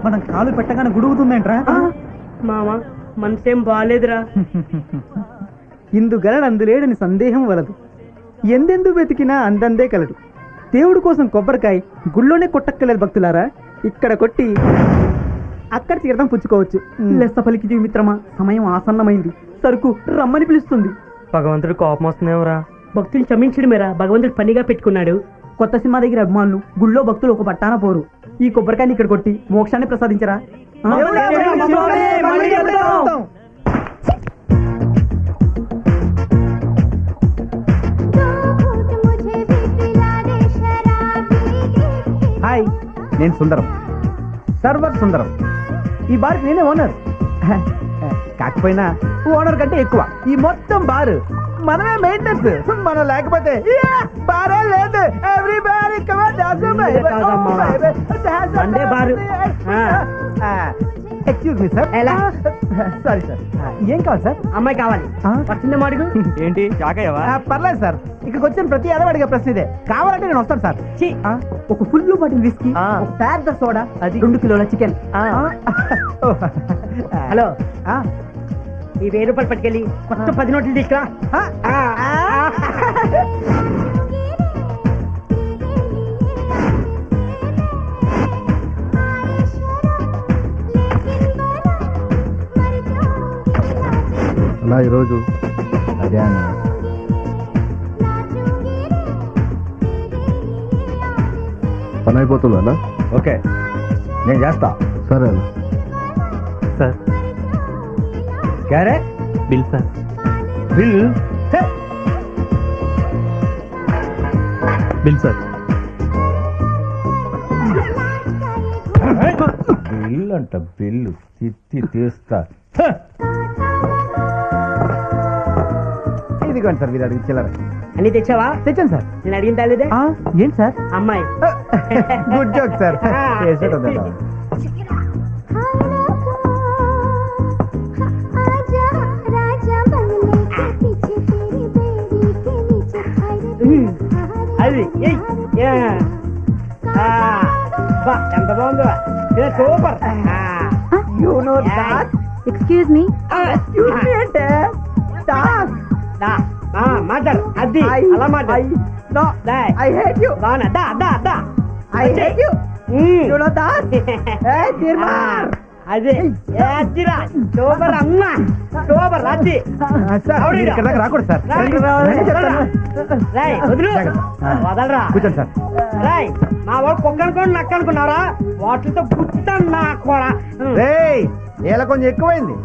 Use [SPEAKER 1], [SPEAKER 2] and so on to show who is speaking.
[SPEAKER 1] మనం కాలు పెట్టగానే గుడుగుతుందేంట్రా?
[SPEAKER 2] మామ మనసేం బాగాలేదురా.
[SPEAKER 1] ఇందు గలడు అందులేడని సందేహం వలదు. ఎందెందు వెతికినా అందందే కలడు. దేవుడి కోసం కొబ్బరికాయ గుళ్ళోనే కొట్టక్కలేదు భక్తులారా. ఇక్కడ కొట్టి అక్కడ తీర్థం పుచ్చుకోవచ్చు. లెస్స పలికి జీవి మిత్రమా, సమయం ఆసన్నమైంది. సరుకు రమ్మని పిలుస్తుంది.
[SPEAKER 2] భగవంతుడు కోపం వస్తుందేమరా. భక్తులు క్షమించడు మేరా, భగవంతుడు పనిగా పెట్టుకున్నాడు.
[SPEAKER 1] కొత్త సినిమా దగ్గర అభిమానులు గుళ్ళో భక్తులు ఒక పట్టాన పోరు. ఈ కొబ్బరికాయని ఇక్కడ కొట్టి మోక్షాన్ని ప్రసాదించరా. హాయ్, నేను సుందరం, సర్వర్ సుందరం. ఈ బార్కి నేనే ఓనర్. కాకపోయినా ఓనర్ కంటే ఎక్కువ. ఈ మొత్తం బారు మనమే మెయింటెనెన్స్. మనం లేకపోతే బారే లేదు. Excuse me sir. Sorry sir, ఏం కావాలి సార్?
[SPEAKER 2] అమ్మాయి కావాలి. వచ్చిందే మాడుగు.
[SPEAKER 3] ఏంటి చాకయ్యవా?
[SPEAKER 1] పర్లేదు సార్, ఇక్కడికి వచ్చిన ప్రతి అడవాడిగా ప్రశ్న ఇదే. కావాలంటే నేను వస్తాను సార్. ఒక ఫుల్ బాటిల్ విస్కీ, ఒక పెద్ద సోడా, 2 కిలోల చికెన్.
[SPEAKER 2] హలో, ఈ 1000 రూపాయలు పట్టుకెళ్ళి కొత్త 10 నోట్లు తీసుకురా.
[SPEAKER 4] అలా ఈరోజు అదే అన్న. పని అయిపోతుందా అన్న?
[SPEAKER 3] ఓకే, నేను చేస్తా.
[SPEAKER 4] సరే అన్న.
[SPEAKER 3] Sir carrot
[SPEAKER 2] bill sir.
[SPEAKER 3] Bill
[SPEAKER 2] bill sir.
[SPEAKER 3] Bill అంట, బిల్లు తిత్తి తీస్తా.
[SPEAKER 1] ఇదిగోండి సార్, మీరు అడిగి చిల్లర.
[SPEAKER 2] అన్ని తెచ్చావా?
[SPEAKER 1] తెచ్చాను సార్.
[SPEAKER 2] నేను అడిగిన తాలేదే.
[SPEAKER 1] ఏంటి సార్?
[SPEAKER 2] అమ్మాయి.
[SPEAKER 1] Good joke sir.
[SPEAKER 2] అది ఎంత బాగుందో. Super.
[SPEAKER 1] You know that.
[SPEAKER 5] Excuse me.
[SPEAKER 1] Excuse me అంటే
[SPEAKER 2] మాట్లాడు. అది అలా మాట్లాడు.
[SPEAKER 1] No, I hate you.
[SPEAKER 2] బాగున్నా. దా దా దా.
[SPEAKER 1] I hate you. You know that. ఏ తీర్మార్.
[SPEAKER 2] అది సూపర్ అమ్మ. సూపర్ అది.
[SPEAKER 1] ఇక్కడ రాకూడదు సార్.
[SPEAKER 2] రాయ్ వదులు. వదలరా.
[SPEAKER 1] కూర్చోండి సార్.
[SPEAKER 2] రాయ్, మా వాడు కుక్క అనుకోండి, నక్క అనుకున్నారా? వాటితో గుర్తా నా కూడా.
[SPEAKER 1] ఇలా కొంచెం ఎక్కువైంది.